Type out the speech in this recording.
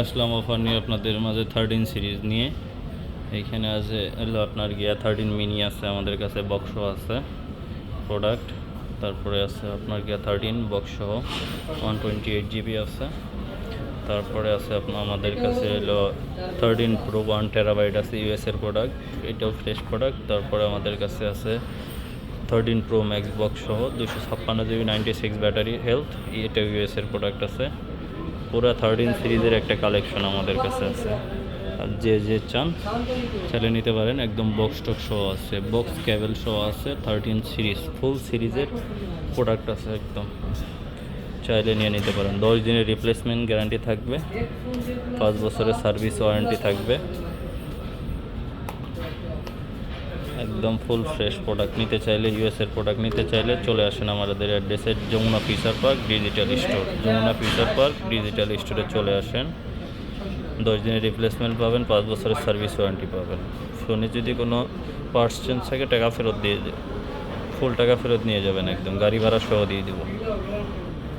আসলাম offer নিয়ে আপনাদের মাঝে 13 সিরিজ নিয়ে। এইখানে আছে হলো আপনার গিয়া 13 মিনি আছে, আমাদের কাছে বক্সও আছে প্রোডাক্ট। তারপরে আছে আপনার গিয়া 13 বক্সসহ 128 জিবি আছে। তারপরে আছে আপনার আমাদের কাছে হলো 13 প্রো 1 টেরাবাইট আছে, ইউএসের প্রোডাক্ট, এটাও ফ্রেশ প্রোডাক্ট। তারপরে আমাদের কাছে আছে 13 প্রো ম্যাক্স বক্সসহ 256 জিবি 96 ব্যাটারি হেলথ, এটাও ইউএসের প্রোডাক্ট আছে। পুরো 13 সিরিজের একটা কালেকশন আমাদের কাছে আছে, আর যে চান চাইলে নিতে পারেন। একদম বক্স টক সহ আছে, বক্স কেবল সহ আছে। 13 সিরিজ ফুল সিরিজের প্রোডাক্ট আছে, একদম চাইলে নিয়ে নিতে পারেন। 10 দিনের রিপ্লেসমেন্ট গ্যারান্টি থাকবে, 5 বছরের সার্ভিস ওয়ারেন্টি থাকবে। একদম ফুল ফ্রেশ প্রোডাক্ট নিতে চাইলে, ইউএসের প্রোডাক্ট নিতে চাইলে চলে আসেন আমাদের অ্যাড্রেসে, Jamuna future park digital store. Jamuna future park digital স্টোরে চলে আসেন। 10 দিনের রিপ্লেসমেন্ট পাবেন, 5 বছরের সার্ভিস ওয়ারেন্টি পাবেন। ফোনে যদি কোনো পার্টস চেঞ্জ থাকে টাকা ফেরত দিয়ে ফুল টাকা ফেরত নিয়ে যাবেন, একদম গাড়ি ভাড়া সহ দিয়ে দেবো।